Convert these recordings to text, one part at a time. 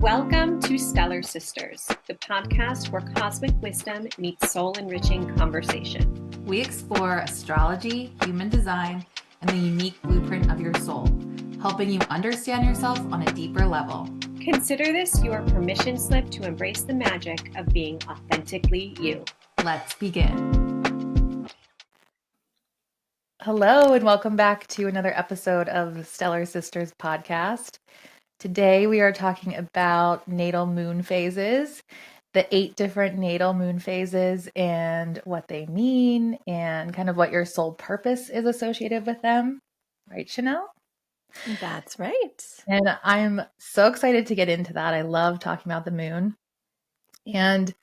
Welcome to Stellar Sisters, the podcast where cosmic wisdom meets soul-enriching conversation. We explore astrology, human design, and the unique blueprint of your soul, helping you understand yourself on a deeper level. Consider this your permission slip to embrace the magic of being authentically you. Let's begin. Hello, and welcome back to another episode of the Stellar Sisters podcast. Today we are talking about natal moon phases, the 8 different natal moon phases and what they mean and kind of what your soul purpose is associated with them. Right, Shaniel? That's right. And I'm so excited to get into that. I love talking about the moon. And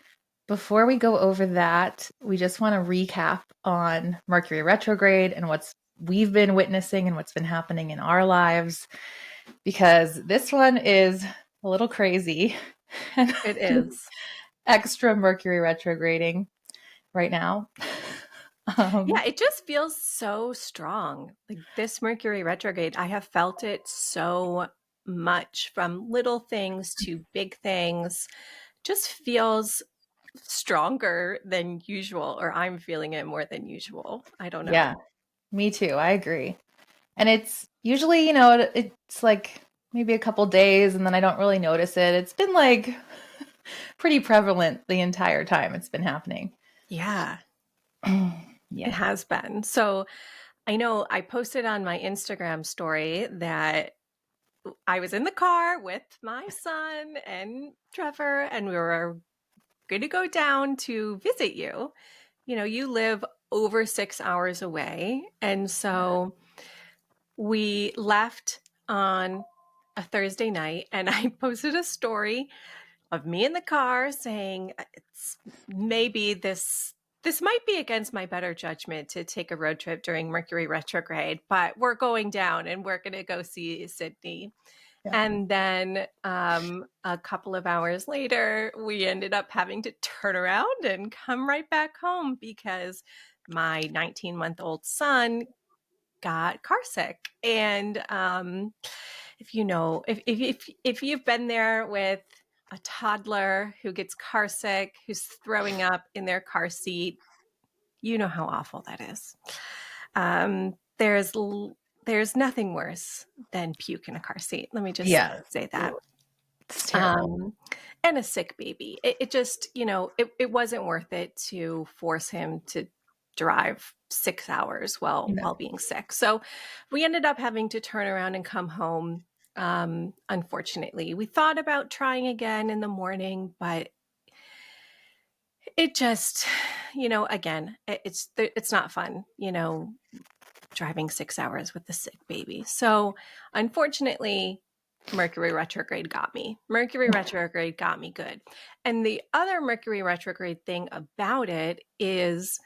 before we go over that, we just want to recap on Mercury Retrograde and what we've been witnessing and what's been happening in our lives, because this one is a little crazy. And it is extra Mercury retrograding right now. Yeah, it just feels so strong. Like this Mercury retrograde, I have felt it so much, from little things to big things. Just feels stronger than usual, or I'm feeling it more than usual. I don't know. Yeah, me too. I agree. And it's usually, it's like maybe a couple days and then I don't really notice it. It's been like pretty prevalent the entire time it's been happening. Yeah. Yeah. It has been. So I know I posted on my Instagram story that I was in the car with my son and Trevor, and we were going to go down to visit you. You know, you live over 6 hours away. And so we left on a Thursday night, and I posted a story of me in the car saying, it's maybe this might be against my better judgment to take a road trip during Mercury retrograde, but we're going down and we're going to go see Sydney. Yeah. And then a couple of hours later, we ended up having to turn around and come right back home because my 19-month-old son got car sick. And if you've been there with a toddler who gets car sick, who's throwing up in their car seat, you know how awful that is. There's nothing worse than puke in a car seat. Let me just say that. It's terrible. And a sick baby. It just, it wasn't worth it to force him to drive 6 hours while being sick. So we ended up having to turn around and come home. Unfortunately, we thought about trying again in the morning, but it just, again, it's not fun, driving 6 hours with the sick baby. So unfortunately, Mercury retrograde got me. Mercury retrograde got me good. And the other Mercury retrograde thing about it is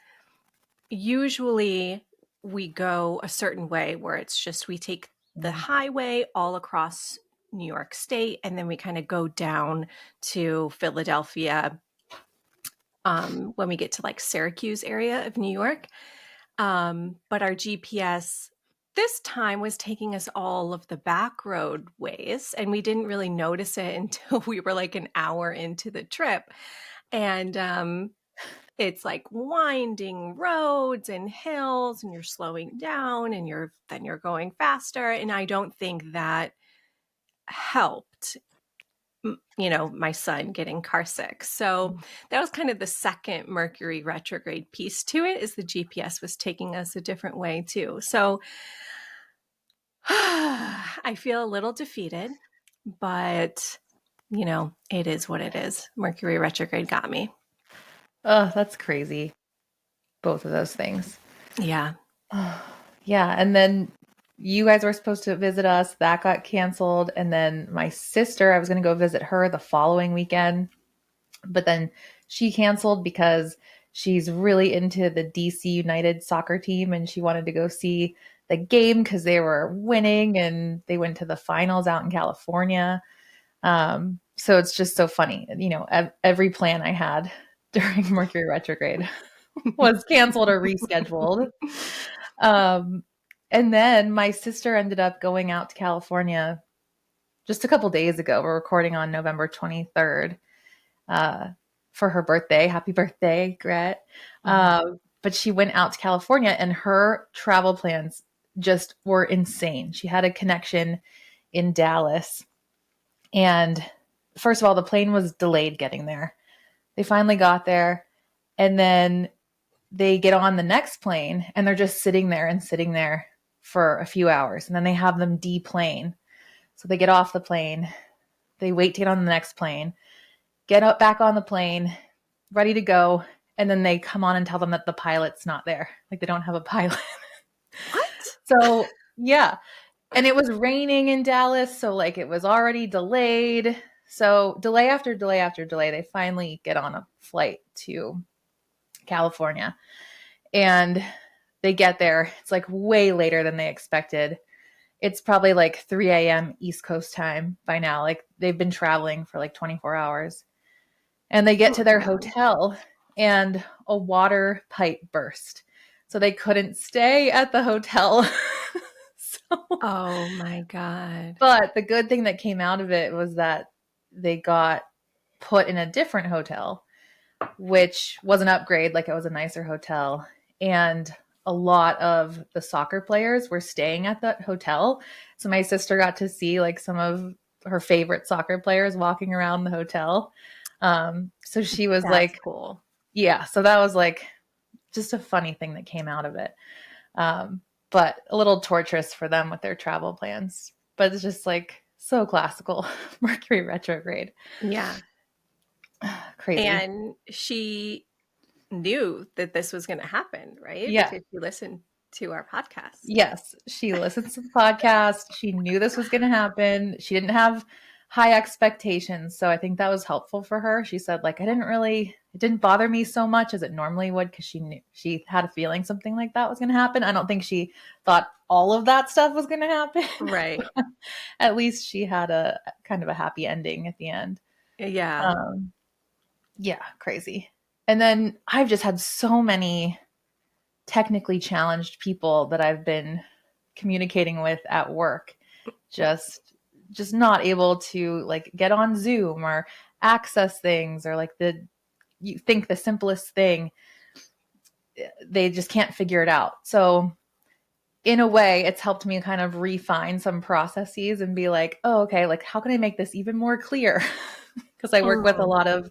usually we go a certain way where it's just we take the highway all across New York State, and then we kind of go down to Philadelphia when we get to like Syracuse area of New York. But our GPS this time was taking us all of the back road ways, and we didn't really notice it until we were like an hour into the trip. And it's like winding roads and hills, and you're slowing down, and then you're going faster. And I don't think that helped, my son getting car sick. So that was kind of the second Mercury retrograde piece to it, is the GPS was taking us a different way too. So I feel a little defeated, but it is what it is. Mercury retrograde got me. Oh, that's crazy. Both of those things. Yeah. Yeah. And then you guys were supposed to visit us. That got canceled. And then my sister, I was going to go visit her the following weekend, but then she canceled because she's really into the DC United soccer team and she wanted to go see the game because they were winning and they went to the finals out in California. So it's just so funny. Every plan I had during Mercury retrograde was canceled or rescheduled. And then my sister ended up going out to California just a couple days ago. We're recording on November 23rd for her birthday. Happy birthday, Gret. But she went out to California and her travel plans just were insane. She had a connection in Dallas. And first of all, the plane was delayed getting there. They finally got there. And then they get on the next plane and they're just sitting there for a few hours. And then they have them deplane. So they get off the plane. They wait to get on the next plane, get up back on the plane, ready to go. And then they come on and tell them that the pilot's not there. Like they don't have a pilot. What? So yeah. And it was raining in Dallas. So like it was already delayed. So delay after delay after delay, they finally get on a flight to California. And they get there. It's like way later than they expected. It's probably like 3 a.m. East Coast time by now. Like they've been traveling for like 24 hours. And they get to their hotel and a water pipe burst. So they couldn't stay at the hotel. Oh my God. But the good thing that came out of it was that they got put in a different hotel, which was an upgrade. Like it was a nicer hotel. And a lot of the soccer players were staying at that hotel. So my sister got to see like some of her favorite soccer players walking around the hotel. So she was That's like, cool. yeah. So that was like just a funny thing that came out of it. But a little torturous for them with their travel plans. But it's just like so classical. Mercury retrograde. Yeah. Crazy. And she knew that this was going to happen, right? Yeah. Because she listened to our podcast. Yes. She listened to the podcast. She knew this was going to happen. She didn't have high expectations. So I think that was helpful for her. She said, like, it didn't bother me so much as it normally would because she had a feeling something like that was going to happen. I don't think she thought all of that stuff was going to happen. Right. At least she had a kind of a happy ending at the end. Yeah. Yeah, crazy. And then I've just had so many technically challenged people that I've been communicating with at work, just not able to like get on Zoom or access things, or like you think the simplest thing, they just can't figure it out. So in a way, it's helped me kind of refine some processes and be like, oh, okay, like how can I make this even more clear? Because I work with a lot of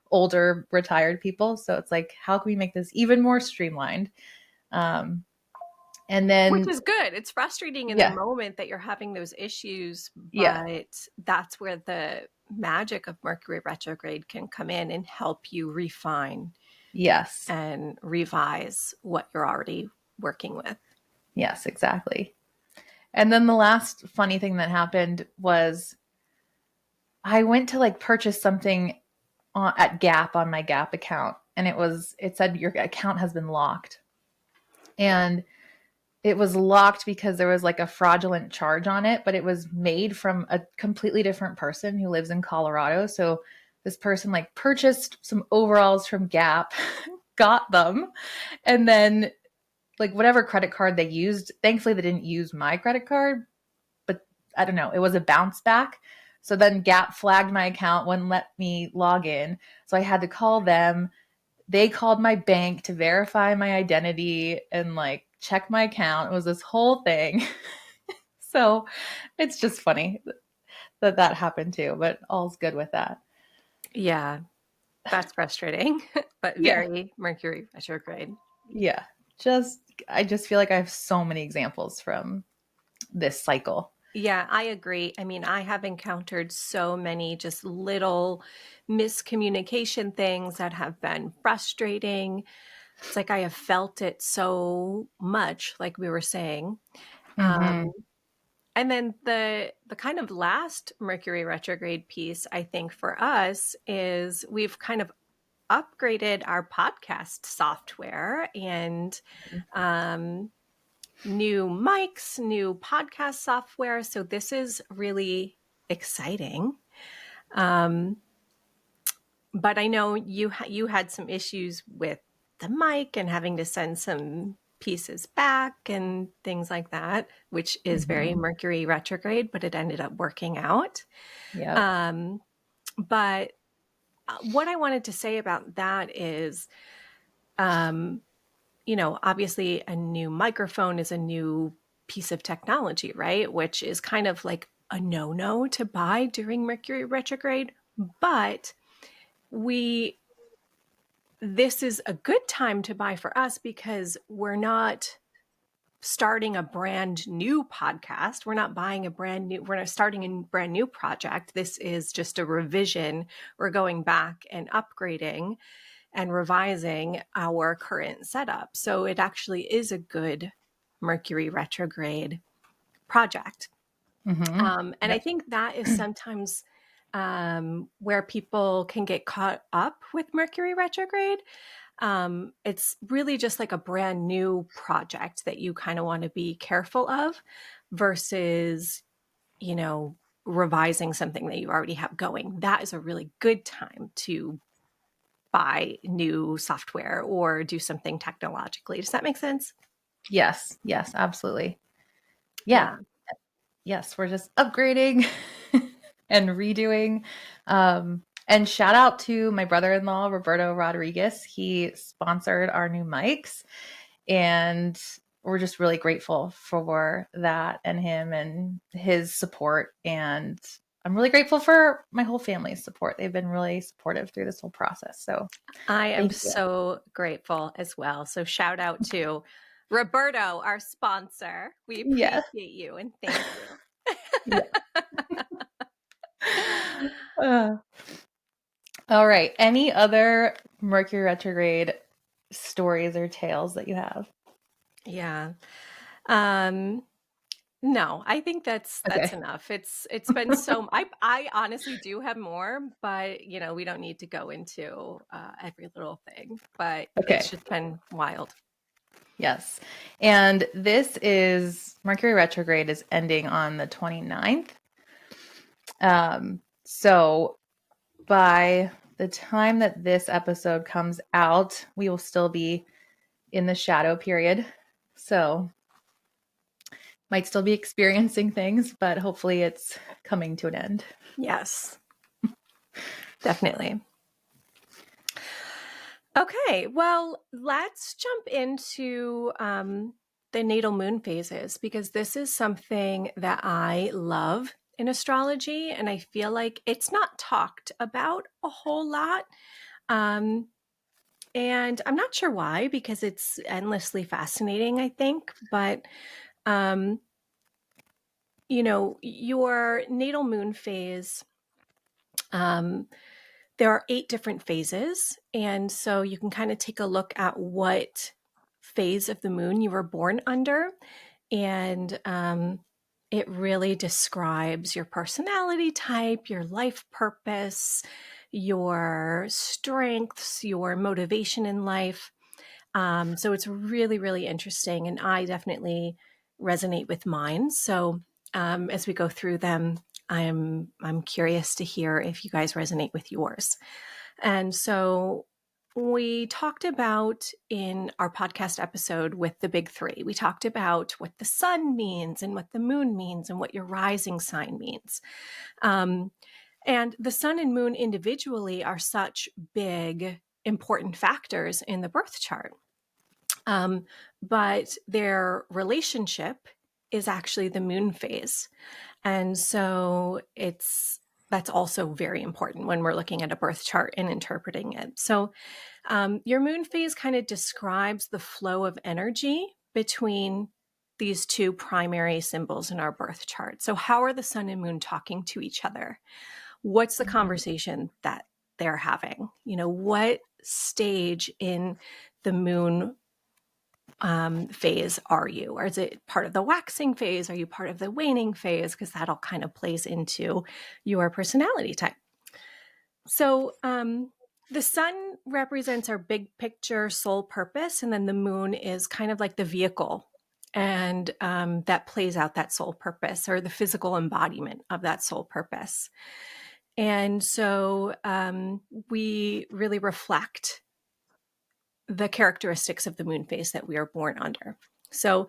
older retired people. So it's like, how can we make this even more streamlined? And then, which is good. It's frustrating in the moment that you're having those issues, but that's where the magic of Mercury retrograde can come in and help you refine and revise what you're already working with. Yes, exactly. And then the last funny thing that happened was I went to like purchase something at Gap on my Gap account, and it said your account has been locked. And it was locked because there was like a fraudulent charge on it, but it was made from a completely different person who lives in Colorado. So this person like purchased some overalls from Gap, got them, and then like whatever credit card they used, thankfully they didn't use my credit card, but I don't know, it was a bounce back. So then Gap flagged my account, wouldn't let me log in. So I had to call them. They called my bank to verify my identity and like check my account. It was this whole thing. So it's just funny that happened too, but all's good with that. Yeah, that's frustrating, but very Mercury retrograde. Yeah. I just feel like I have so many examples from this cycle. Yeah, I agree. I mean, I have encountered so many just little miscommunication things that have been frustrating. It's like I have felt it so much, like we were saying. And then the kind of last Mercury retrograde piece, I think, for us is we've kind of upgraded our podcast software and new mics, new podcast software. So this is really exciting. But I know you had some issues with the mic and having to send some pieces back and things like that, which is very Mercury retrograde, but it ended up working out. Yeah. But what I wanted to say about that is, obviously a new microphone is a new piece of technology, right? Which is kind of like a no-no to buy during Mercury retrograde. But this is a good time to buy for us because we're not starting a brand new podcast. We're not starting a brand new project. This is just a revision. We're going back and upgrading and revising our current setup. So it actually is a good Mercury retrograde project. And I think that is sometimes where people can get caught up with Mercury retrograde. It's really just like a brand new project that you kind of want to be careful of versus, revising something that you already have going. That is a really good time to buy new software or do something technologically. Does that make sense? Yes, absolutely. Yeah. Yes, we're just upgrading and redoing. And shout out to my brother-in-law, Roberto Rodriguez. He sponsored our new mics, and we're just really grateful for that and him and his support. And I'm really grateful for my whole family's support. They've been really supportive through this whole process. So I am thank you. so grateful as well. So shout out to Roberto, our sponsor. We Yes. appreciate you and thank you. All right. Any other Mercury retrograde stories or tales that you have? Yeah. No, I think that's Okay. enough. It's been so I honestly do have more, but we don't need to go into every little thing, but Okay. it's just been wild. Yes. And this is Mercury retrograde is ending on the 29th. So by the time that this episode comes out, we will still be in the shadow period. So might still be experiencing things, but hopefully it's coming to an end. Yes. Definitely. Okay, well, let's jump into the natal moon phases because this is something that I love in astrology, and I feel like it's not talked about a whole lot. And I'm not sure why, because it's endlessly fascinating, I think. But, your natal moon phase, there are 8 different phases. And so you can kind of take a look at what phase of the moon you were born under. And it really describes your personality type, your life purpose, your strengths, your motivation in life. So it's really, really interesting. And I definitely resonate with mine. So as we go through them, I'm curious to hear if you guys resonate with yours. And so we talked about in our podcast episode with the big 3, we talked about what the sun means and what the moon means and what your rising sign means. And the sun and moon individually are such big, important factors in the birth chart. But their relationship is actually the moon phase. And so that's also very important when we're looking at a birth chart and interpreting it. So your moon phase kind of describes the flow of energy between these 2 primary symbols in our birth chart. So how are the sun and moon talking to each other? What's the conversation that they're having? What stage in the moon phase are you? Or is it part of the waxing phase? Are you part of the waning phase? Because that all kind of plays into your personality type. So the sun represents our big picture soul purpose, and then the moon is kind of like the vehicle, and that plays out that soul purpose or the physical embodiment of that soul purpose. And so we really reflect the characteristics of the moon phase that we are born under. So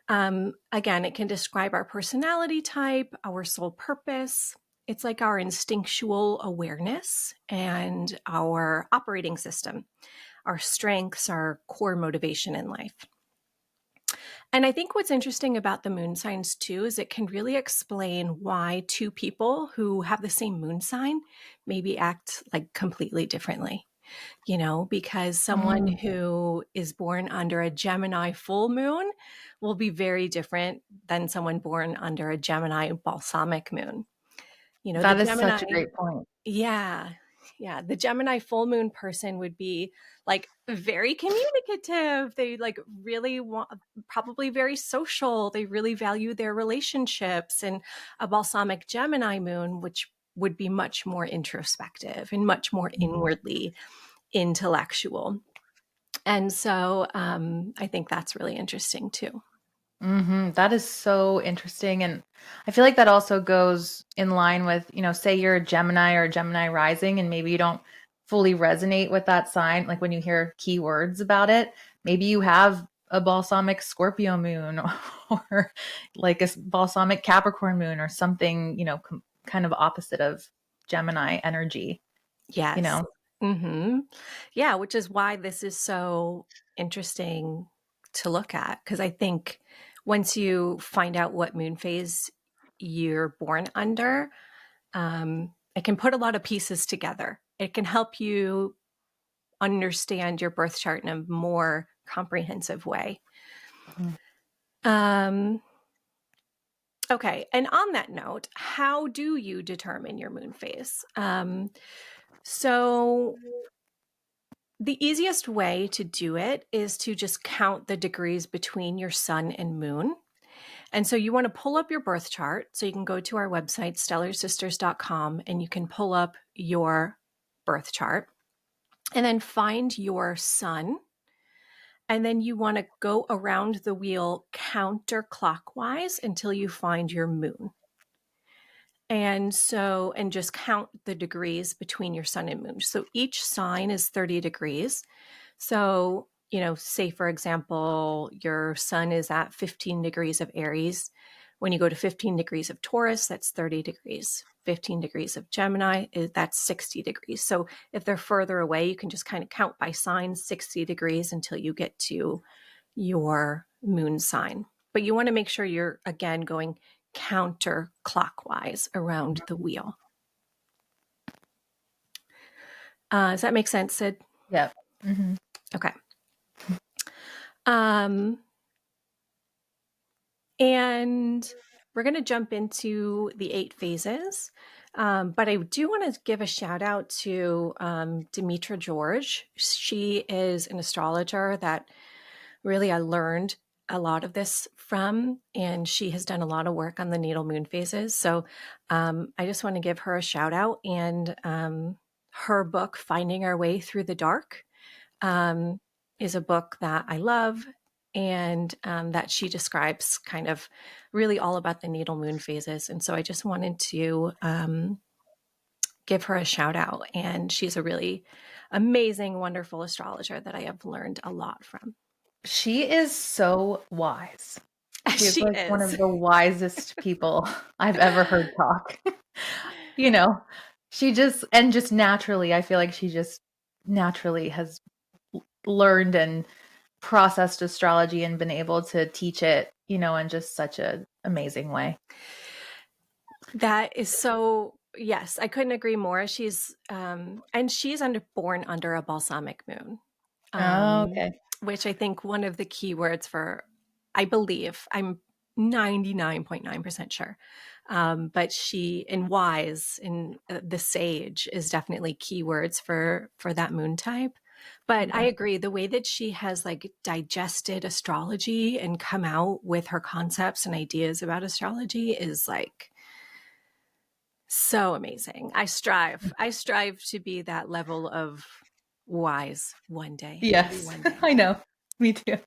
again, it can describe our personality type, our soul purpose. It's like our instinctual awareness and our operating system, our strengths, our core motivation in life. And I think what's interesting about the moon signs too is it can really explain why two people who have the same moon sign maybe act like completely differently. Because someone Mm. who is born under a Gemini full moon will be very different than someone born under a Gemini balsamic moon. The That is such a Gemini, great point. yeah, yeah, the Gemini full moon person would be like very communicative. They like really want, probably very social. They really value their relationships. And a balsamic Gemini moon, which would be much more introspective and much more inwardly intellectual. And so I think that's really interesting too. That is so interesting. And I feel like that also goes in line with, say you're a Gemini or a Gemini rising, and maybe you don't fully resonate with that sign. Like when you hear keywords about it, maybe you have a balsamic Scorpio moon or like a balsamic Capricorn moon or something, kind of opposite of Gemini energy, you Yes. know? Yeah, which is why this is so interesting to look at. Because I think once you find out what moon phase you're born under, it can put a lot of pieces together. It can help you understand your birth chart in a more comprehensive way. Mhm. Okay. And on that note, how do you determine your moon phase? So the easiest way to do it is to just count the degrees between your sun and moon. And so you want to pull up your birth chart. So you can go to our website, stellarsisters.com, and you can pull up your birth chart and then find your sun. And then you want to go around the wheel counterclockwise until you find your moon. And just count the degrees between your sun and moon. So each sign is 30 degrees. So, say for example, your sun is at 15 degrees of Aries. When you go to 15 degrees of Taurus, that's 30 degrees. 15 degrees of Gemini, that's 60 degrees. So if they're further away, you can just kind of count by sign 60 degrees until you get to your moon sign. But you want to make sure you're, again, going counterclockwise around the wheel. Does that make sense, Sid? Yep. Mm-hmm. Okay. And we're going to jump into the 8 phases. But I do want to give a shout out to Demetra George. She is an astrologer that really I learned a lot of this from, and she has done a lot of work on the natal moon phases. So I just want to give her a shout out. And her book, Finding Our Way Through the Dark, is a book that I love, and that she describes kind of really all about the natal moon phases. And so I just wanted to give her a shout out. And she's a really amazing, wonderful astrologer that I have learned a lot from. She is so wise. She is She like one is. of the wisest people I've ever heard talk. She just naturally, I feel like she just naturally has learned and processed astrology and been able to teach it, in just such an amazing way. That is so, yes, I couldn't agree more. She's born under a balsamic moon. Okay. Which I think one of the key words for, I believe, I'm 99.9% sure. But she, in wise, in the sage, is definitely keywords for that moon type. But I agree, the way that she has like digested astrology and come out with her concepts and ideas about astrology is like so amazing. I strive to be that level of wise one day. Yes, One day. I know. Me too.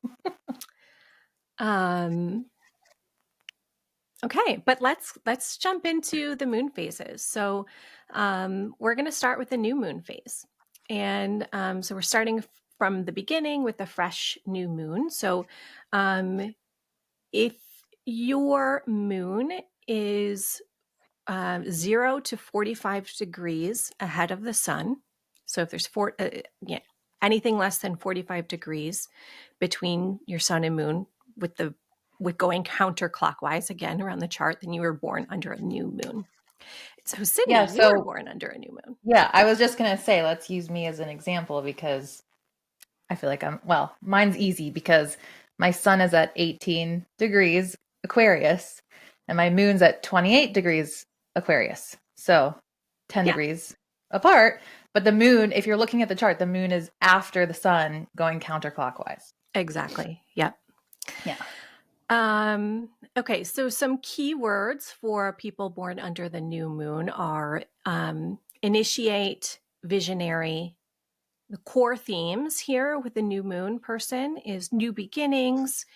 Okay, but let's jump into the moon phases. So we're going to start with the new moon phase, and so we're starting from the beginning with a fresh new moon. So if your moon is 0 to 45 degrees ahead of the sun, so if there's anything less than 45 degrees between your sun and moon with going counterclockwise again around the chart, then you were born under a new moon. So Sydney, Yeah, you were so born under a new moon. yeah, I was just gonna say, let's use me as an example because I feel like mine's easy because my sun is at 18 degrees Aquarius and my moon's at 28 degrees Aquarius. So 10 Yeah. degrees apart. But the moon, if you're looking at the chart, the moon is after the sun going counterclockwise. Exactly. Yep. Yeah. Okay, so some key words for people born under the new moon are initiate, visionary. The core themes here with the new moon person is new beginnings,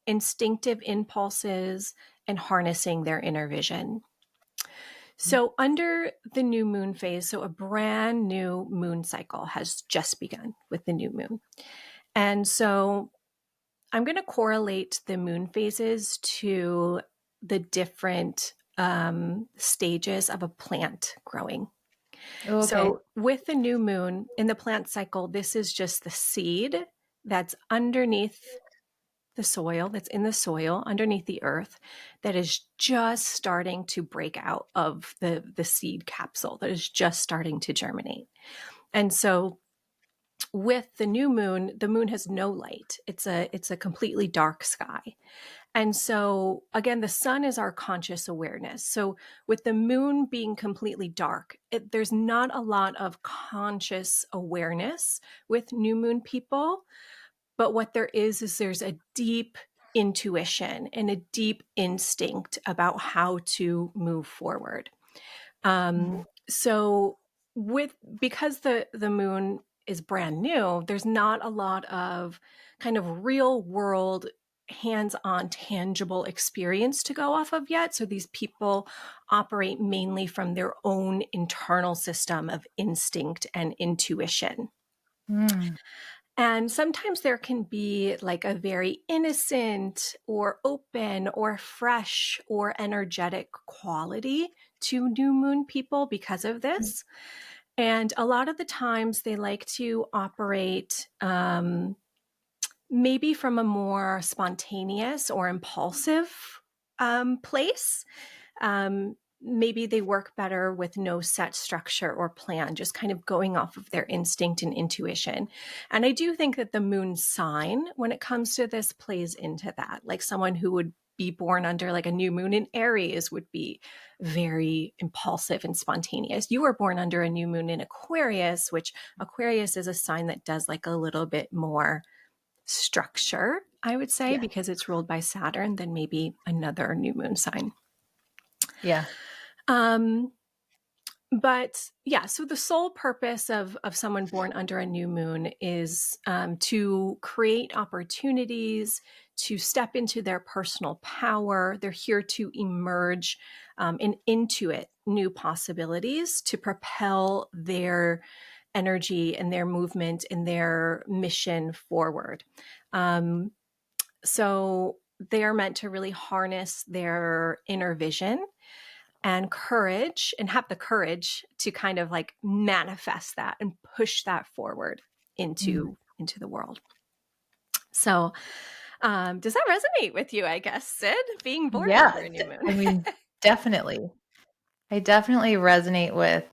instinctive impulses, and harnessing their inner vision. So under the new moon phase, so a brand new moon cycle has just begun with the new moon. And so I'm going to correlate the moon phases to the different stages of a plant growing. Okay. So with the new moon in the plant cycle, this is just the seed that's underneath the soil, that's in the soil, underneath the earth, that is just starting to break out of the seed capsule, that is just starting to germinate. And so with the new moon, the moon has no light. It's a completely dark sky. And so again, the sun is our conscious awareness. So with the moon being completely dark, there's not a lot of conscious awareness with new moon people. But what there is there's a deep intuition and a deep instinct about how to move forward. So because the moon is brand new, there's not a lot of kind of real world hands-on tangible experience to go off of yet. So these people operate mainly from their own internal system of instinct and intuition. And sometimes there can be like a very innocent or open or fresh or energetic quality to new moon people because of this. And a lot of the times they like to operate maybe from a more spontaneous or impulsive place. Maybe they work better with no set structure or plan, just kind of going off of their instinct and intuition. And I do think that the moon sign, when it comes to this, plays into that. Like someone who would be born under like a new moon in Aries would be very impulsive and spontaneous. You were born under a new moon in Aquarius, which Aquarius is a sign that does like a little bit more structure, I would say, because it's ruled by Saturn than maybe another new moon sign. Yeah. But yeah, so the sole purpose of someone born under a new moon is to create opportunities, to step into their personal power. They're here to emerge and intuit new possibilities to propel their energy and their movement and their mission forward. So they are meant to really harness their inner vision and courage, and have the courage to kind of like manifest that and push that forward into the world. So does that resonate with you, I guess, Sid, being born under a new moon? I mean, definitely. I definitely resonate with,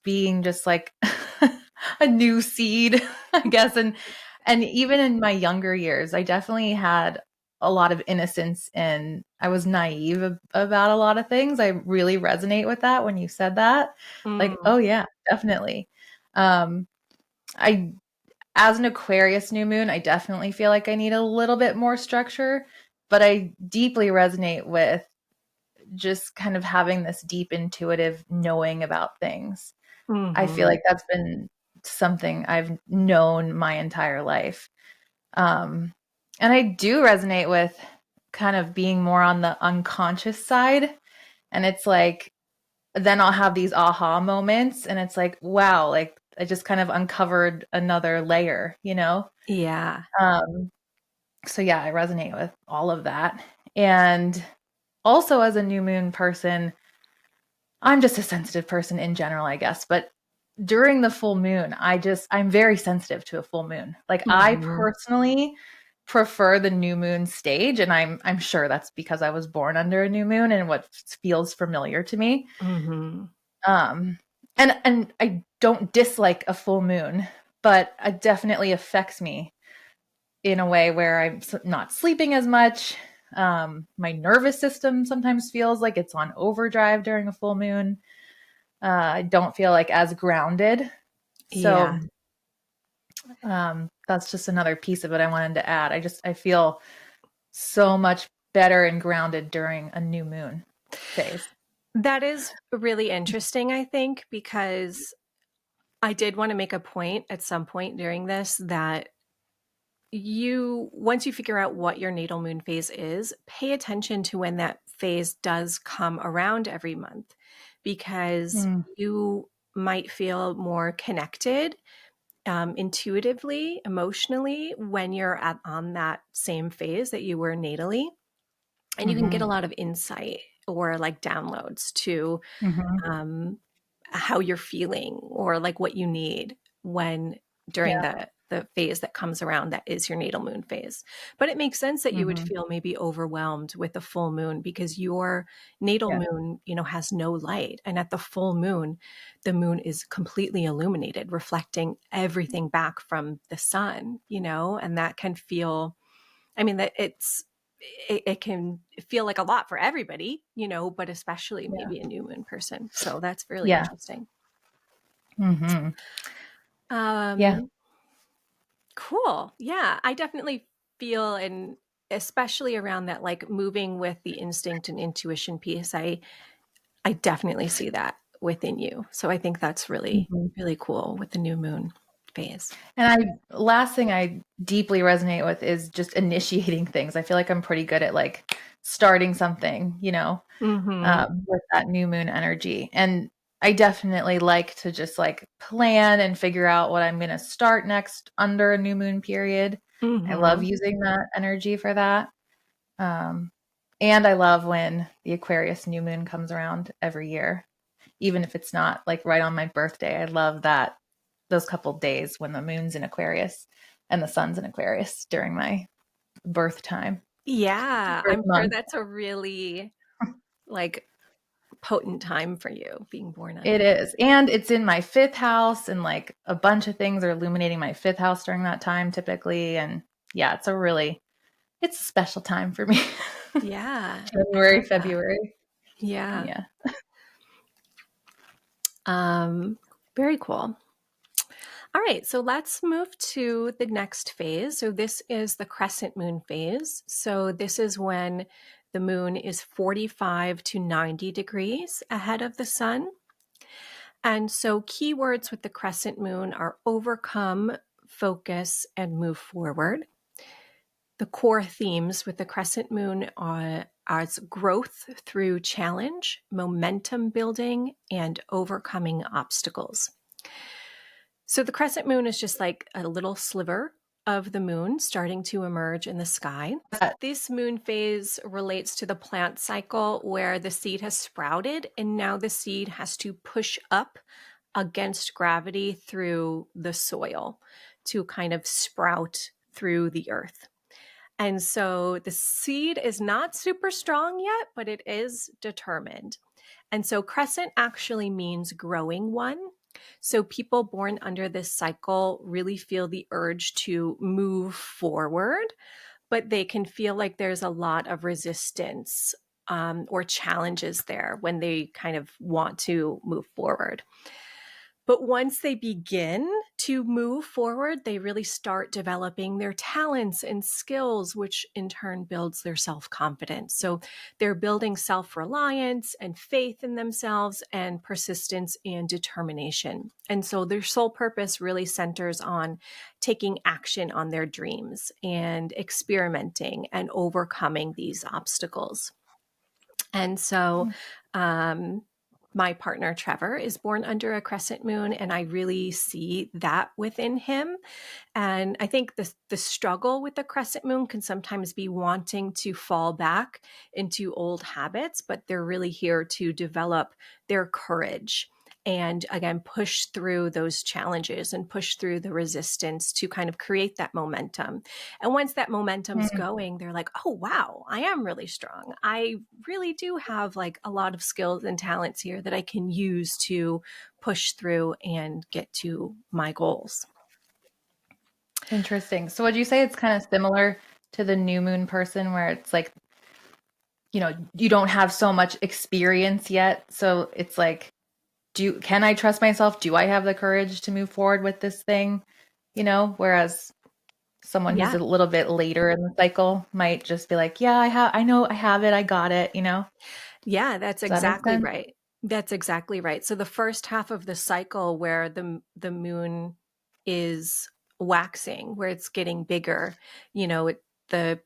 being just like a new seed, I guess. And even in my younger years, I definitely had a lot of innocence and I was naive about a lot of things. I really resonate with that when you said that. Like, oh yeah, definitely. As an Aquarius new moon, I definitely feel like I need a little bit more structure, but I deeply resonate with just kind of having this deep intuitive knowing about things. I feel like that's been something I've known my entire life. And I do resonate with kind of being more on the unconscious side. And it's like, then I'll have these aha moments and it's like, wow, like I just kind of uncovered another layer, you know? Yeah. So yeah, I resonate with all of that. And also as a new moon person, I'm just a sensitive person in general, I guess, but during the full moon, I'm very sensitive to a full moon. Like I Mhm. personally prefer the new moon stage, and I'm sure that's because I was born under a new moon and what feels familiar to me. Mhm. Um and I don't dislike a full moon, but it definitely affects me in a way where I'm not sleeping as much. My nervous system sometimes feels like it's on overdrive during a full moon. I don't feel like as grounded. Yeah. So that's just another piece of it I wanted to add. I feel so much better and grounded during a new moon phase. That is really interesting, I think, because I did want to make a point at some point during this that once you figure out what your natal moon phase is, pay attention to when that phase does come around every month, because Mm, you might feel more connected intuitively, emotionally, when you're on that same phase that you were natally. And you can get a mhm, lot of insight or like downloads to mhm. um, how you're feeling or like what you need when during Yeah. the phase that comes around that is your natal moon phase. But it makes sense that you would Mhm. feel maybe overwhelmed with the full moon because your natal Yeah. moon, has no light. And at the full moon, the moon is completely illuminated, reflecting everything back from the sun, and that can feel, I mean, that it can feel like a lot for everybody, but especially Yeah. maybe a new moon person. So that's really Yeah. interesting. Mhm. Yeah. Um, cool. Yeah, I definitely feel, and especially around that, like moving with the instinct and intuition piece, I definitely see that within you. So I think that's really, Mhm. really cool with the new moon phase. And last thing I deeply resonate with is just initiating things. I feel like I'm pretty good at like starting something, Mm-hmm. with that new moon energy. And I definitely like to just like plan and figure out what I'm going to start next under a new moon period. I love Mm-hmm. using that energy for that. Um, and I love when the Aquarius new moon comes around every year, even if it's not like right on my birthday. I love those couple days when the moon's in Aquarius and the sun's in Aquarius during my birth time, Yeah, birth I'm sure month. that's a really like potent time for you being born on It it. is. And it's in my fifth house, and like a bunch of things are illuminating my fifth house during that time typically. And yeah, it's a special time for me. Yeah, I January, love that. February. Yeah. Yeah. Um, Very cool. All right, so let's move to the next phase. So this is the crescent moon phase. So this is when the moon is 45 to 90 degrees ahead of the sun. And so keywords with the crescent moon are overcome, focus, and move forward. The core themes with the crescent moon are growth through challenge, momentum building, and overcoming obstacles. So the crescent moon is just like a little sliver of the moon starting to emerge in the sky. This moon phase relates to the plant cycle where the seed has sprouted and now the seed has to push up against gravity through the soil to kind of sprout through the earth. And so the seed is not super strong yet, but it is determined. And so crescent actually means growing one. So people born under this cycle really feel the urge to move forward, but they can feel like there's a lot of resistance or challenges there when they kind of want to move forward. But once they begin to move forward, they really start developing their talents and skills, which in turn builds their self confidence. So they're building self reliance and faith in themselves and persistence and determination. And so their sole purpose really centers on taking action on their dreams and experimenting and overcoming these obstacles. And so, um, my partner Trevor is born under a crescent moon, and I really see that within him. And I think the struggle with the crescent moon can sometimes be wanting to fall back into old habits, but they're really here to develop their courage and again push through those challenges and push through the resistance to kind of create that momentum. And once that momentum's going, they're like, oh wow, I am really strong. I really do have like a lot of skills and talents here that I can use to push through and get to my goals. Interesting. So would you say it's kind of similar to the new moon person where it's like, you don't have so much experience yet. So it's like, can I trust myself? Do I have the courage to move forward with this thing? Whereas someone who's Yeah. a little bit later in the cycle might just be like, yeah, I know I have it. I got it, Yeah, that's Does that make exactly sense? right. That's exactly right. So the first half of the cycle where the moon is waxing, where it's getting bigger, the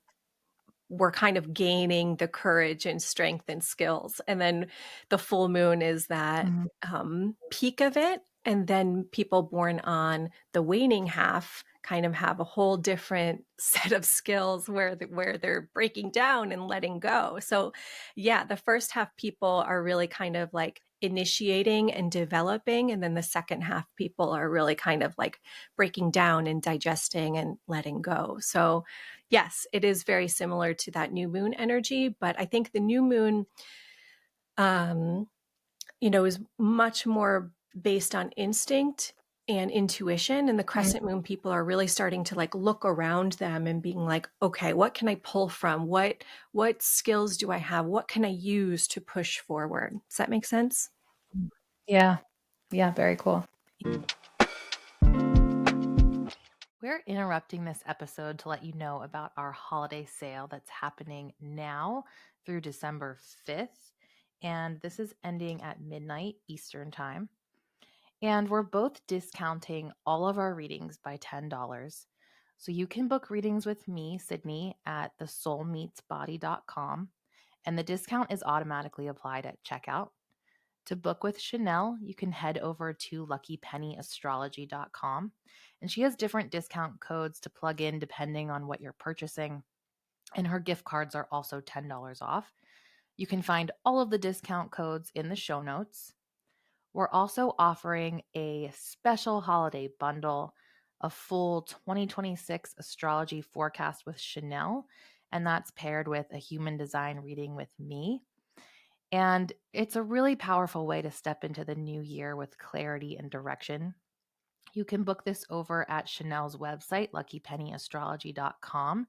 we're kind of gaining the courage and strength and skills. And then the full moon is that Mhm. peak of it. And then people born on the waning half kind of have a whole different set of skills where they're breaking down and letting go. So yeah, the first half people are really kind of like initiating and developing. And then the second half people are really kind of like breaking down and digesting and letting go. So yes, it is very similar to that new moon energy, but I think the new moon, is much more based on instinct and intuition. And the crescent moon people are really starting to like look around them and being like, okay, what can I pull from? What skills do I have? What can I use to push forward? Does that make sense? Yeah. Yeah. Very cool. We're interrupting this episode to let you know about our holiday sale that's happening now through December 5th. And this is ending at midnight Eastern Time. And we're both discounting all of our readings by $10. So you can book readings with me, Sydney, at thesoulmeetsbody.com. And the discount is automatically applied at checkout. To book with Shaniel, you can head over to luckypennyastrology.com, and she has different discount codes to plug in depending on what you're purchasing, and her gift cards are also $10 off. You can find all of the discount codes in the show notes. We're also offering a special holiday bundle, a full 2026 astrology forecast with Shaniel, and that's paired with a human design reading with me. And it's a really powerful way to step into the new year with clarity and direction. You can book this over at Shaniel's website, luckypennyastrology.com,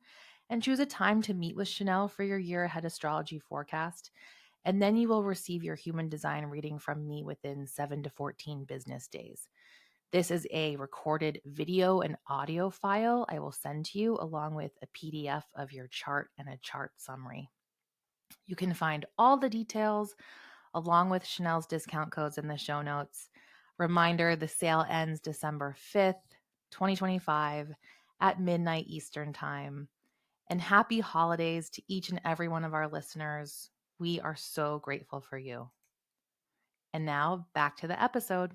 and choose a time to meet with Shaniel for your year ahead astrology forecast. And then you will receive your human design reading from me within 7 to 14 business days. This is a recorded video and audio file I will send to you along with a PDF of your chart and a chart summary. You can find all the details along with Shaniel's discount codes in the show notes. Reminder, the sale ends December 5th, 2025 at midnight Eastern Time. And happy holidays to each and every one of our listeners. We are so grateful for you. And now back to the episode.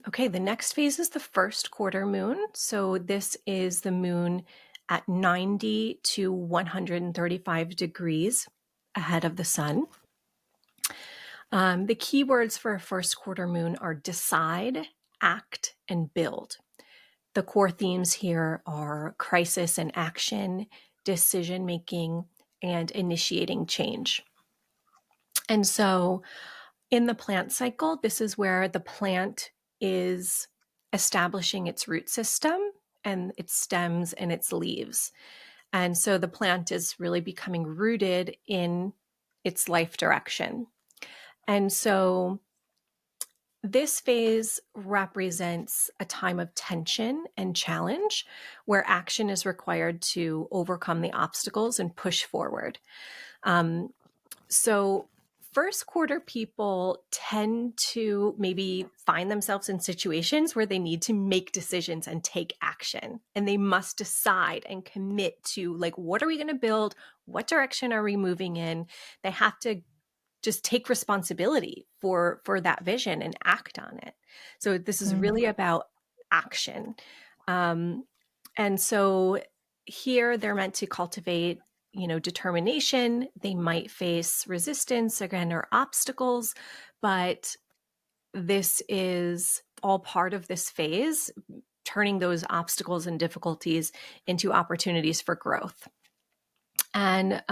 Okay, the next phase is the first quarter moon. So this is the moon at 90 to 135 degrees ahead of the sun. The key words for a first quarter moon are decide, act, and build. The core themes here are crisis and action, decision making, and initiating change. And so in the plant cycle, this is where the plant is establishing its root system and its stems and its leaves. And so the plant is really becoming rooted in its life direction. And so this phase represents a time of tension and challenge where action is required to overcome the obstacles and push forward. So first quarter people tend to maybe find themselves in situations where they need to make decisions and take action. And they must decide and commit to, like, what are we going to build? What direction are we moving in? They have to just take responsibility for that vision and act on it. So this is really about action. And so here they're meant to cultivate, determination. They might face resistance again or obstacles, but this is all part of this phase, turning those obstacles and difficulties into opportunities for growth. And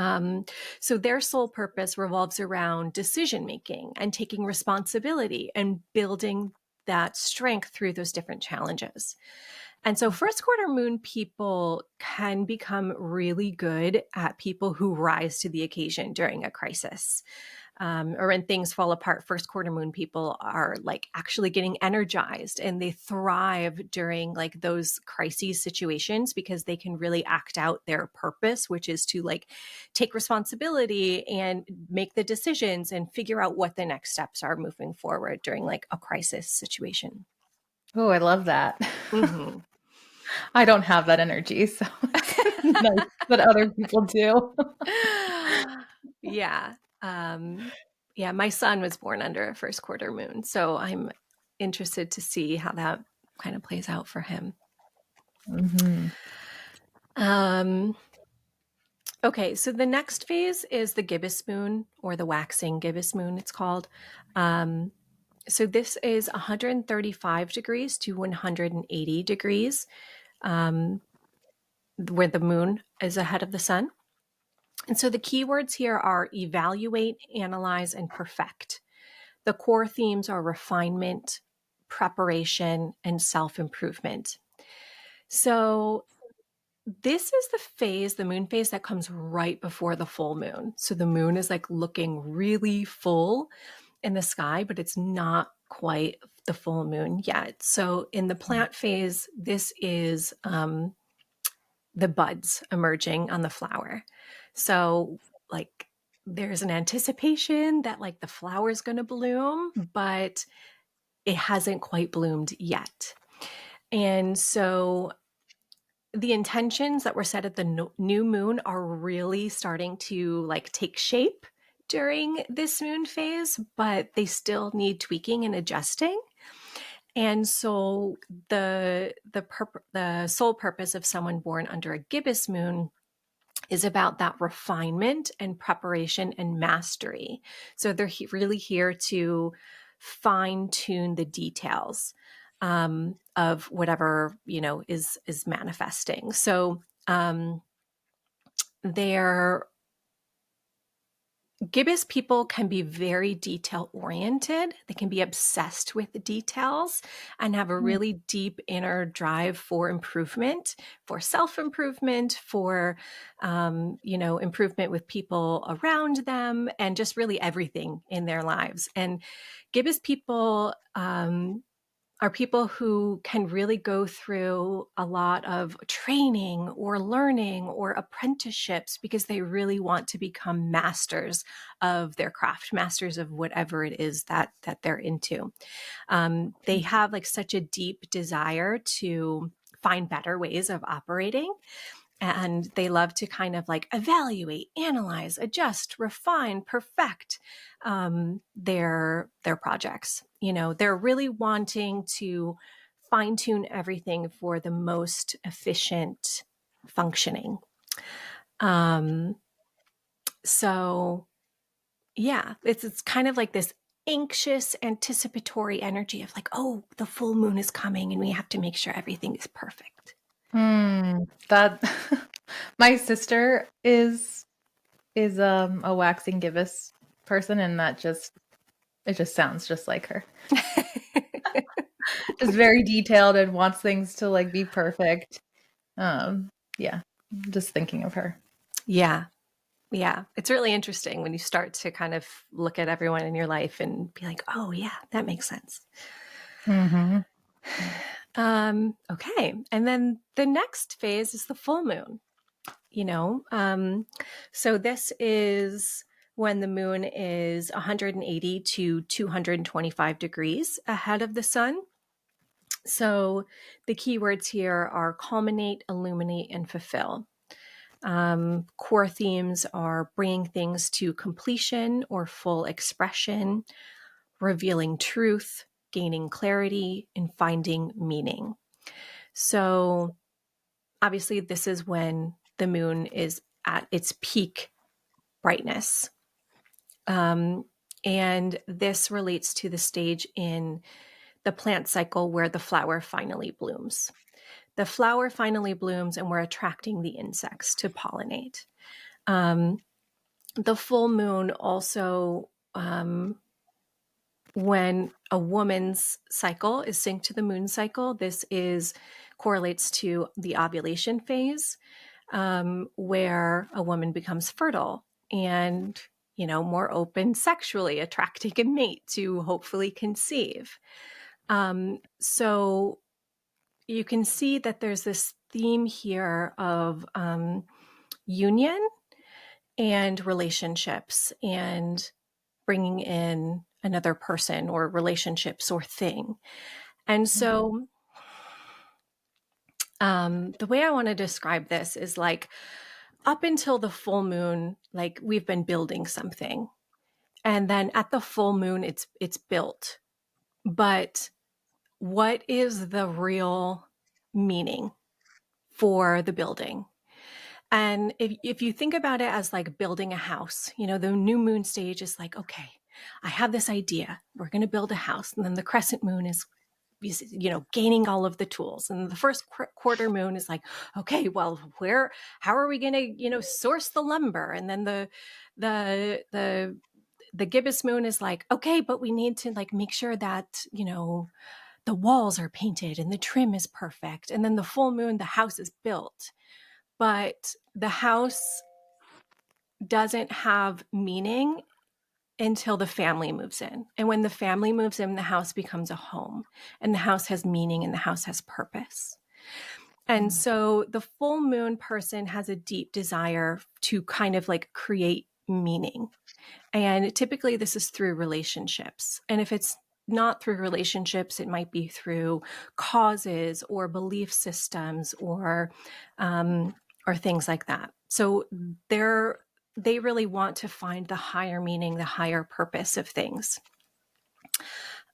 so their sole purpose revolves around decision making and taking responsibility and building that strength through those different challenges. And so first quarter moon people can become really good at people who rise to the occasion during a crisis. Or when things fall apart, first quarter moon people are like actually getting energized, and they thrive during like those crises situations because they can really act out their purpose, which is to like take responsibility and make the decisions and figure out what the next steps are moving forward during like a crisis situation. Oh, I love that. Mm-hmm. I don't have that energy, so it's nice that other people do. Yeah. Yeah, my son was born under a first quarter moon, so I'm interested to see how that kind of plays out for him. Okay, so the next phase is the gibbous moon, or the waxing gibbous moon, it's called. So this is 135 degrees to 180 degrees, where the moon is ahead of the sun. And so the keywords here are evaluate, analyze, and perfect. The core themes are refinement, preparation, and self-improvement. So this is the phase, the moon phase, that comes right before the full moon. So the moon is like looking really full in the sky, but it's not quite the full moon yet. So in the plant phase, this is the buds emerging on the flower. So like there's an anticipation that like the flower is going to bloom, but it hasn't quite bloomed yet. And so the intentions that were set at the new moon are really starting to like take shape during this moon phase, but they still need tweaking and adjusting. And so the sole purpose of someone born under a gibbous moon is about that refinement and preparation and mastery. So they're really here to fine tune the details of whatever is manifesting. So they're gibbous people can be very detail oriented. They can be obsessed with the details and have a really deep inner drive for improvement, for self-improvement, for, improvement with people around them, and just really everything in their lives. And gibbous people are people who can really go through a lot of training or learning or apprenticeships because they really want to become masters of their craft, masters of whatever it is that they're into. They have like such a deep desire to find better ways of operating. And they love to kind of like evaluate, analyze, adjust, refine, perfect their projects. They're really wanting to fine tune everything for the most efficient functioning. So yeah, it's kind of like this anxious, anticipatory energy of like, oh, the full moon is coming and we have to make sure everything is perfect. That my sister is a waxing gibbous person, and it just sounds just like her. Just very detailed and wants things to like be perfect. Yeah, just thinking of her. Yeah. It's really interesting when you start to kind of look at everyone in your life and be like, oh yeah, that makes sense. Mm-hmm. Okay. And then the next phase is the full moon. So this is when the moon is 180 to 225 degrees ahead of the sun. So the keywords here are culminate, illuminate, and fulfill. Core themes are bringing things to completion or full expression, revealing truth, gaining clarity, and finding meaning. So obviously this is when the moon is at its peak brightness. And this relates to the stage in the plant cycle where the flower finally blooms. The flower finally blooms and we're attracting the insects to pollinate. The full moon also, when a woman's cycle is synced to the moon cycle, this correlates to the ovulation phase, where a woman becomes fertile and, more open sexually, attracting a mate to hopefully conceive. So you can see that there's this theme here of union and relationships and bringing in another person or relationships or thing. And so the way I want to describe this is like up until the full moon, like we've been building something. And then at the full moon, it's built. But what is the real meaning for the building? And if you think about it as like building a house, the new moon stage is like, okay, I have this idea. We're going to build a house. And then the crescent moon is, gaining all of the tools. And the first quarter moon is like, okay, well, how are we going to, source the lumber? And then the gibbous moon is like, okay, but we need to like make sure that, the walls are painted and the trim is perfect. And then the full moon, the house is built. But the house doesn't have meaning until the family moves in. And when the family moves in, the house becomes a home, and the house has meaning and the house has purpose. And so the full moon person has a deep desire to kind of like create meaning. And typically this is through relationships. And if it's not through relationships, it might be through causes or belief systems or things like that. So they really want to find the higher meaning, the higher purpose of things.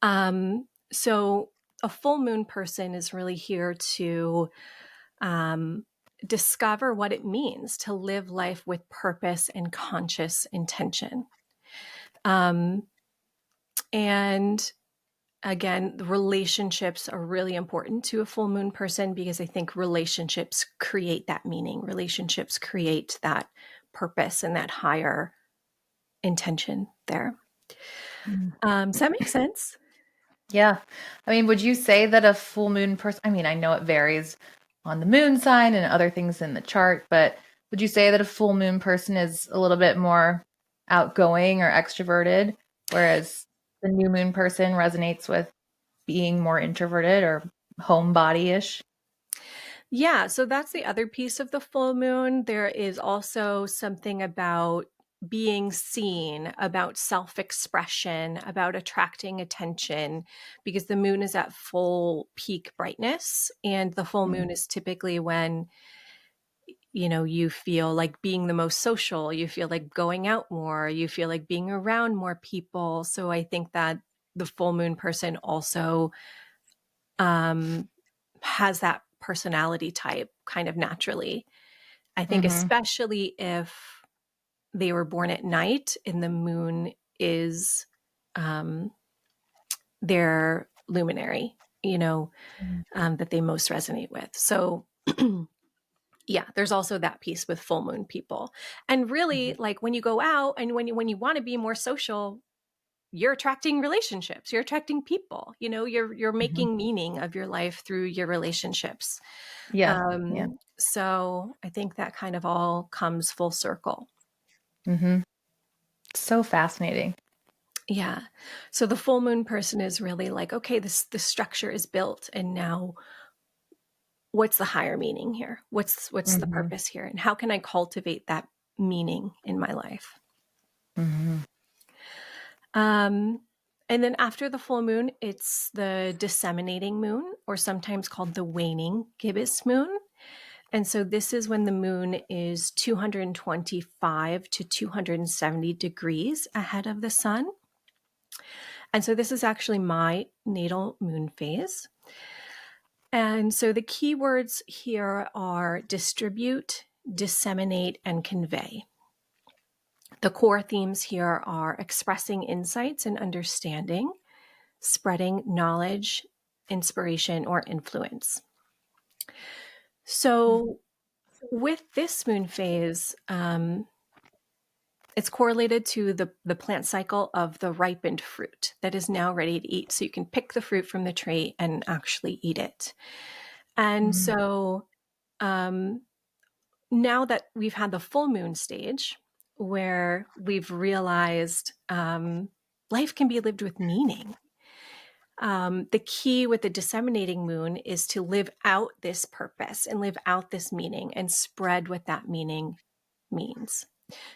So a full moon person is really here to discover what it means to live life with purpose and conscious intention. And again, the relationships are really important to a full moon person because I think relationships create that meaning. Relationships create that purpose and that higher intention there. Does that make sense? Yeah. I mean, would you say that a full moon person, I mean, I know it varies on the moon sign and other things in the chart, but would you say that a full moon person is a little bit more outgoing or extroverted, whereas the new moon person resonates with being more introverted or homebody-ish? Yeah, so that's the other piece of the full moon. There is also something about being seen, about self-expression, about attracting attention, because the moon is at full peak brightness, and the full moon is typically when you feel like being the most social, you feel like going out more, you feel like being around more people. So I think that the full moon person also has that personality type kind of naturally. I think especially if they were born at night and the moon is their luminary, that they most resonate with. So yeah, there's also that piece with full moon people. And really, like when you go out and when you want to be more social, you're attracting relationships, you're attracting people, you're making meaning of your life through your relationships. Yeah. So I think that kind of all comes full circle. So fascinating. Yeah. So the full moon person is really like, okay, the structure is built, and now what's the higher meaning here? What's the purpose here? And how can I cultivate that meaning in my life? Mm-hmm. And then after the full moon, it's the disseminating moon, or sometimes called the waning gibbous moon. And so this is when the moon is 225 to 270 degrees ahead of the sun. And so this is actually my natal moon phase. And so the key words here are distribute, disseminate, and convey. The core themes here are expressing insights and understanding, spreading knowledge, inspiration, or influence. So with this moon phase, it's correlated to the plant cycle of the ripened fruit that is now ready to eat. So you can pick the fruit from the tree and actually eat it. And so now that we've had the full moon stage where we've realized life can be lived with meaning. The key with the disseminating moon is to live out this purpose and live out this meaning and spread what that meaning means.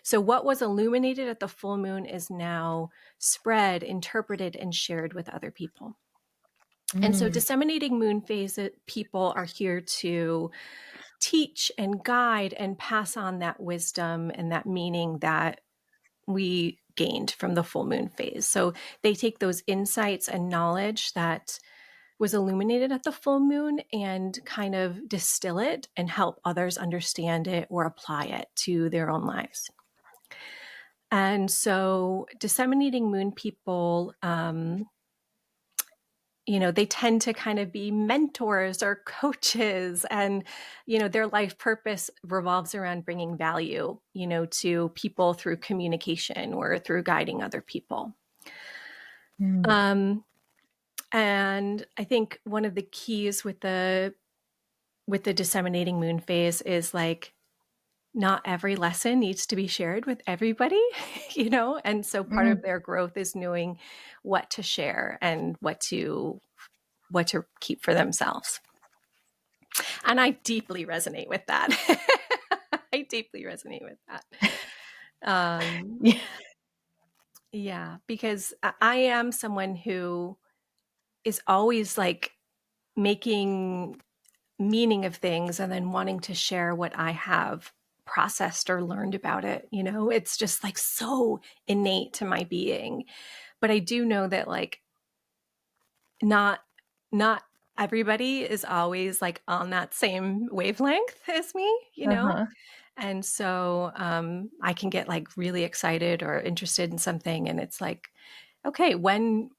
So what was illuminated at the full moon is now spread, interpreted, and shared with other people. And so disseminating moon phase people are here to teach and guide and pass on that wisdom and that meaning that we gained from the full moon phase. So they take those insights and knowledge that was illuminated at the full moon and kind of distill it and help others understand it or apply it to their own lives. And so disseminating moon people, they tend to kind of be mentors or coaches, and, their life purpose revolves around bringing value, to people through communication or through guiding other people. And I think one of the keys with the disseminating moon phase is like, not every lesson needs to be shared with everybody, and so part of their growth is knowing what to share and what to keep for themselves. And I deeply resonate with that. I deeply resonate with that. Yeah, because I am someone who is always like making meaning of things and then wanting to share what I have processed or learned about it. It's just like so innate to my being. But I do know that like not everybody is always like on that same wavelength as me, And so I can get like really excited or interested in something, and it's like, okay, when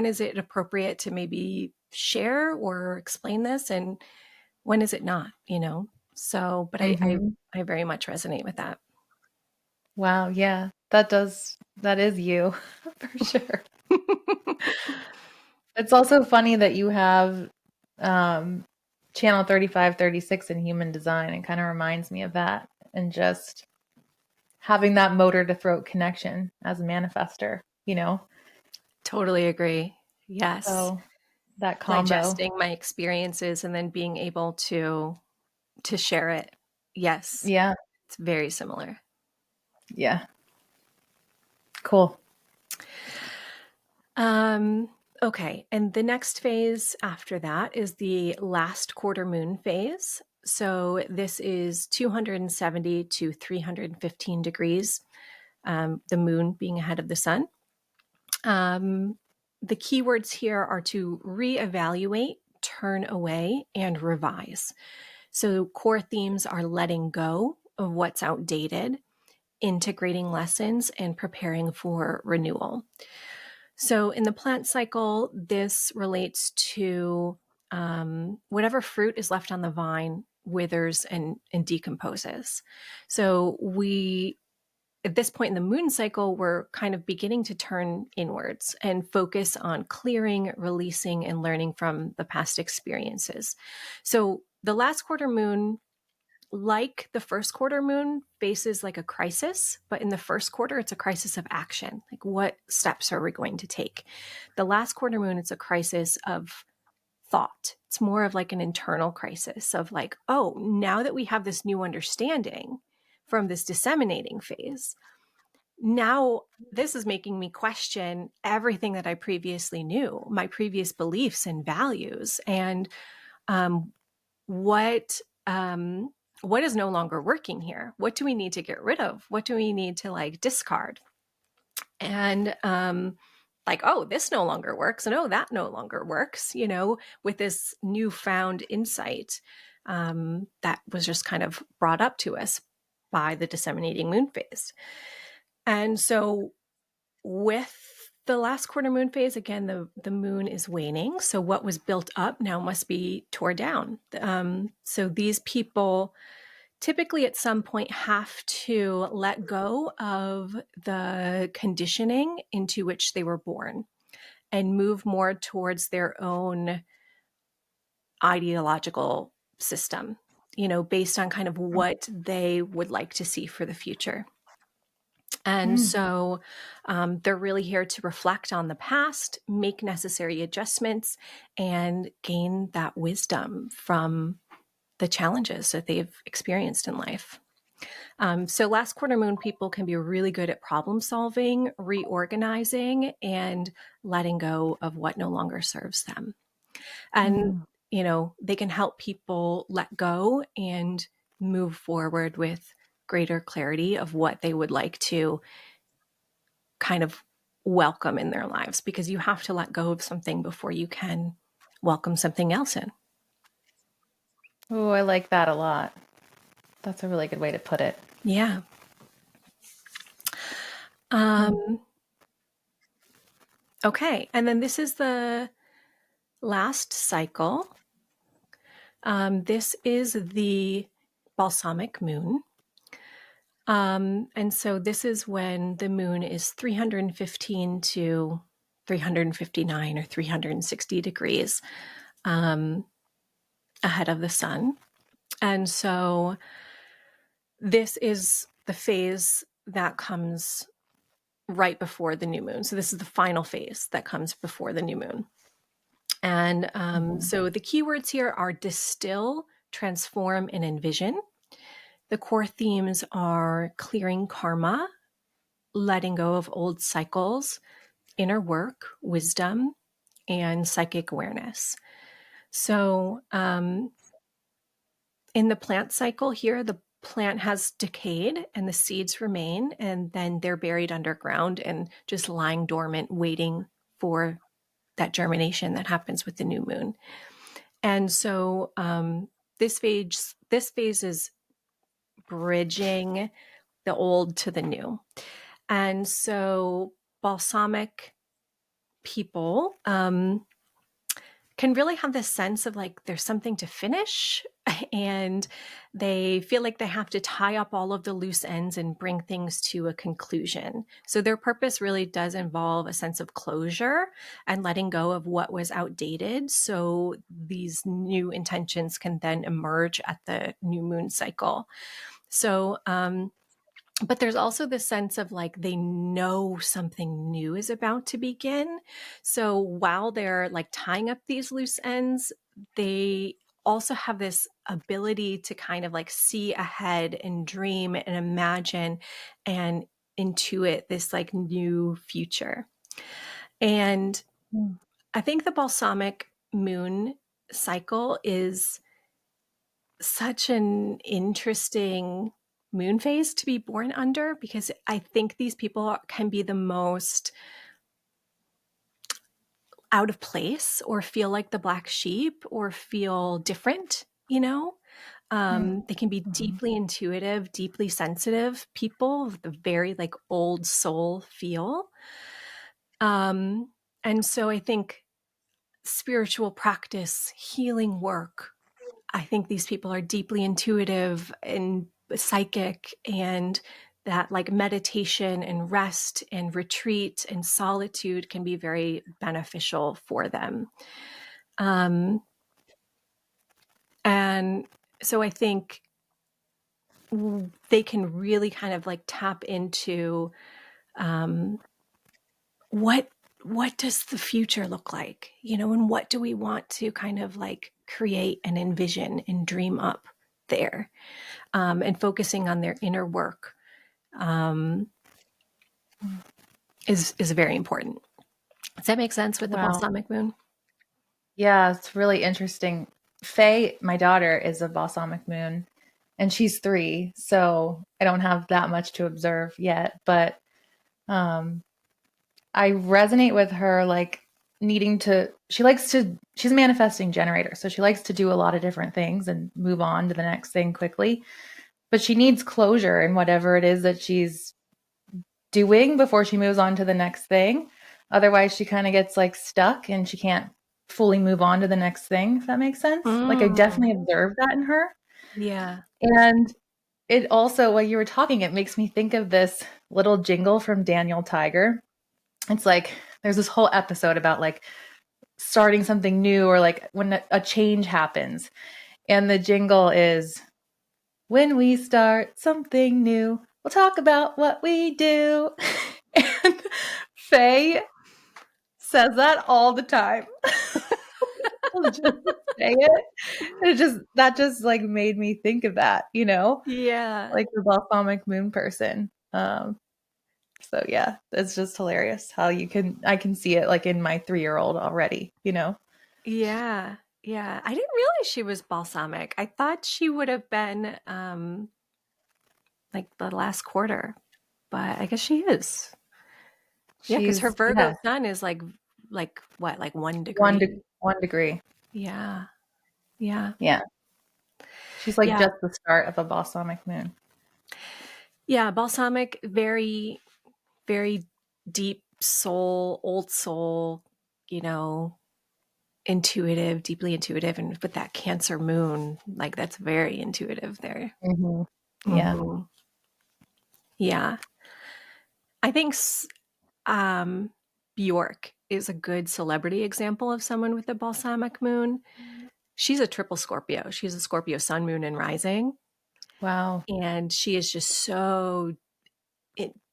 is it appropriate to maybe share or explain this, and when is it not, So, but I very much resonate with that. Wow. Yeah, that is you for sure. It's also funny that you have channel 3536 in human design. It kind of reminds me of that, and just having that motor to throat connection as a manifester, Totally agree. Yes. So that combo. Digesting my experiences and then being able to share it. Yes. Yeah. It's very similar. Yeah. Cool. Okay. And the next phase after that is the last quarter moon phase. So this is 270 to 315 degrees, the moon being ahead of the sun. The keywords here are to reevaluate, turn away, and revise. So core themes are letting go of what's outdated, integrating lessons, and preparing for renewal. So in the plant cycle, this relates to whatever fruit is left on the vine withers and decomposes. So at this point in the moon cycle, we're kind of beginning to turn inwards and focus on clearing, releasing, and learning from the past experiences. So the last quarter moon, like the first quarter moon, faces like a crisis, but in the first quarter, it's a crisis of action. Like, what steps are we going to take? The last quarter moon, it's a crisis of thought. It's more of like an internal crisis of like, oh, now that we have this new understanding from this disseminating phase, now this is making me question everything that I previously knew, my previous beliefs and values, and um, what what is no longer working here. What do we need to get rid of? What do we need to like discard? And like, oh, this no longer works, and oh, that no longer works, you know, with this newfound insight that was just kind of brought up to us by the disseminating moon phase. And so with the last quarter moon phase, again, the moon is waning. So what was built up now must be torn down. So these people typically at some point have to let go of the conditioning into which they were born and move more towards their own ideological system, you know, based on kind of what they would like to see for the future. And so they're really here to reflect on the past, make necessary adjustments, and gain that wisdom from the challenges that they've experienced in life. So last quarter moon people can be really good at problem solving, reorganizing, and letting go of what no longer serves them. And, you know, they can help people let go and move forward with greater clarity of what they would like to kind of welcome in their lives, because you have to let go of something before you can welcome something else in. Oh, I like that a lot. That's a really good way to put it. Yeah. Okay. And then this is the last cycle. This is the balsamic moon. And so this is when the moon is 315 to 359 or 360 degrees ahead of the sun. And so this is the phase that comes right before the new moon. So this is the final phase that comes before the new moon. And so the keywords here are distill, transform, and envision. The core themes are clearing karma, letting go of old cycles, inner work, wisdom, and psychic awareness. So in the plant cycle here, the plant has decayed and the seeds remain, and then they're buried underground and just lying dormant, waiting for that germination that happens with the new moon. And so this phase is bridging the old to the new. And so balsamic people can really have this sense of like there's something to finish, and they feel like they have to tie up all of the loose ends and bring things to a conclusion. So their purpose really does involve a sense of closure and letting go of what was outdated, so these new intentions can then emerge at the new moon cycle. So but there's also this sense of like they know something new is about to begin. So while they're like tying up these loose ends, they also have this ability to kind of like see ahead and dream and imagine and intuit this like new future. And I think the balsamic moon cycle is such an interesting moon phase to be born under, because I think these people can be the most out of place or feel like the black sheep or feel different, you know? They can be deeply intuitive, deeply sensitive people with a very like old soul feel. And so I think spiritual practice, healing work, I think these people are deeply intuitive and psychic, and that like meditation and rest and retreat and solitude can be very beneficial for them. And so I think they can really kind of like tap into what does the future look like, you know, and what do we want to kind of like create and envision and dream up there, and focusing on their inner work. is very important. Does that make sense with the Wow. balsamic moon? Yeah, it's really interesting. Faye, my daughter, is a balsamic moon, and she's 3, so I don't have that much to observe yet. But um, I resonate with her, like needing to. She's a manifesting generator, so she likes to do a lot of different things and move on to the next thing quickly. But she needs closure in whatever it is that she's doing before she moves on to the next thing. Otherwise, she kind of gets like stuck and she can't fully move on to the next thing, if that makes sense. Like I definitely observed that in her. Yeah. And it also, while you were talking, it makes me think of this little jingle from Daniel Tiger. It's like there's this whole episode about like starting something new or like when a change happens. And the jingle is, when we start something new, we'll talk about what we do. And Faye says that all the time. She'll just say it. That just like made me think of that, Yeah. like the balsamic moon person. So yeah, it's just hilarious how I can see it like in my 3-year-old already, Yeah. Yeah. I didn't realize she was balsamic. I thought she would have been like the last quarter, but I guess she is. Yeah, because her Virgo sun is like what, like 1 degree? 1 degree. Yeah. Yeah. Yeah. She's like Yeah. just the start of a balsamic moon. Yeah. Balsamic, very, very deep soul, old soul, intuitive, deeply intuitive. And with that Cancer moon, like that's very intuitive there. Mm-hmm. Yeah. Mm-hmm. Yeah. I think Bjork is a good celebrity example of someone with a balsamic moon. She's a triple Scorpio. She's a Scorpio sun, moon, and rising. Wow. And she is just so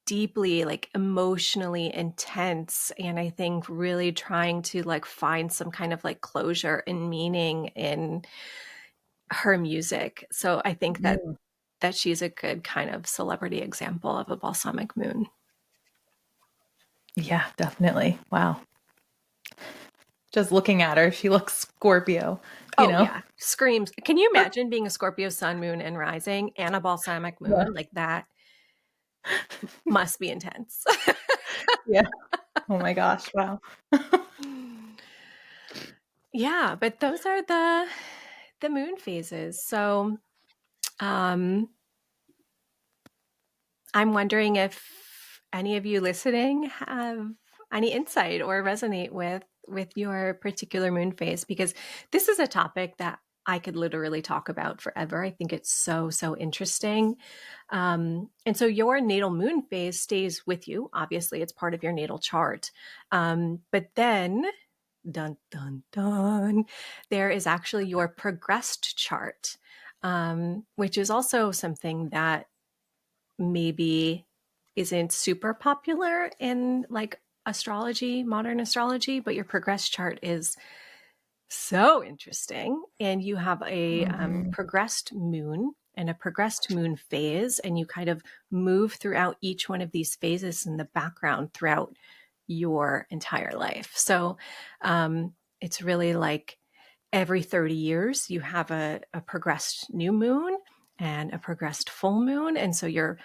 deeply like emotionally intense, and I think really trying to like find some kind of like closure and meaning in her music. So I think that she's a good kind of celebrity example of a balsamic moon. Yeah, definitely. Wow. Just looking at her, she looks Scorpio, Yeah, screams. Can you imagine being a Scorpio sun, moon, and rising and a balsamic moon? Yeah. Like that must be intense. Yeah. Oh my gosh. Wow. Yeah, but those are the moon phases. So I'm wondering if any of you listening have any insight or resonate with your particular moon phase, because this is a topic that I could literally talk about forever. I think it's so, so interesting. And so your natal moon phase stays with you. Obviously, it's part of your natal chart. But then, dun, dun, dun, there is actually your progressed chart, which is also something that maybe isn't super popular in like astrology, modern astrology, but your progress chart is so interesting. And you have a progressed moon and a progressed moon phase, and you kind of move throughout each one of these phases in the background throughout your entire life. So it's really like every 30 years you have a progressed new moon and a progressed full moon. And so your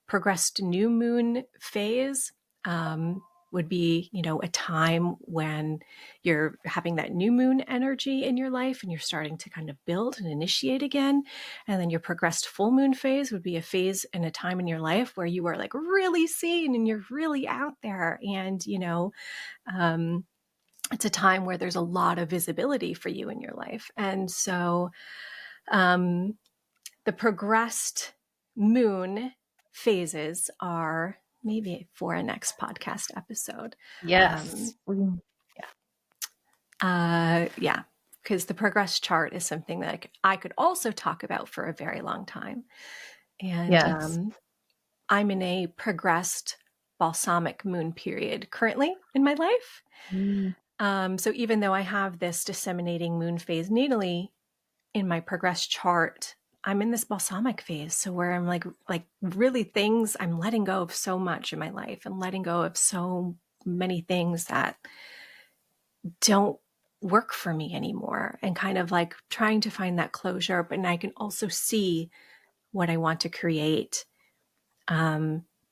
progressed new moon phase would be, a time when you're having that new moon energy in your life and you're starting to kind of build and initiate again. And then your progressed full moon phase would be a phase and a time in your life where you are like really seen and you're really out there. And, it's a time where there's a lot of visibility for you in your life. And so the progressed moon phases are maybe for a next podcast episode. Yes. Yeah, because the progressed chart is something that I could also talk about for a very long time. And Yes. I'm in a progressed balsamic moon period currently in my life. So even though I have this disseminating moon phase natally in my progressed chart, I'm in this balsamic phase. So where I'm like really things, I'm letting go of so much in my life and letting go of so many things that don't work for me anymore, and kind of like trying to find that closure. But I can also see what I want to create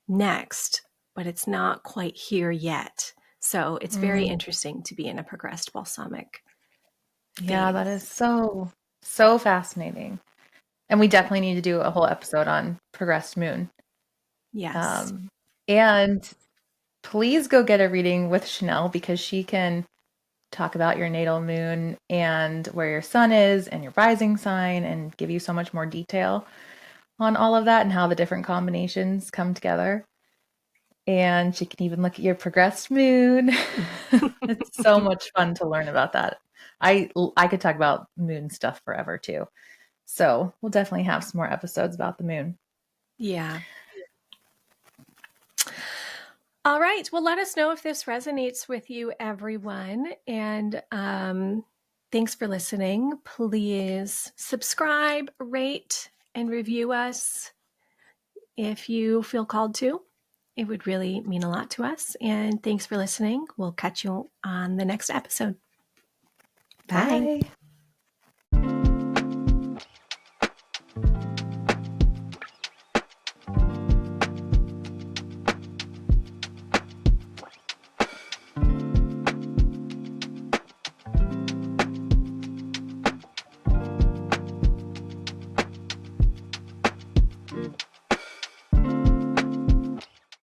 next, but it's not quite here yet. So it's very interesting to be in a progressed balsamic Yeah, that phase. is so fascinating. And we definitely need to do a whole episode on progressed moon. Yes. And please go get a reading with Shaniel, because she can talk about your natal moon and where your sun is and your rising sign, and give you so much more detail on all of that and how the different combinations come together. And she can even look at your progressed moon. It's so much fun to learn about that. I could talk about moon stuff forever too. So we'll definitely have some more episodes about the moon. Yeah. All right. Well, let us know if this resonates with you, everyone. And thanks for listening. Please subscribe, rate, and review us if you feel called to. It would really mean a lot to us. And thanks for listening. We'll catch you on the next episode. Bye. Bye.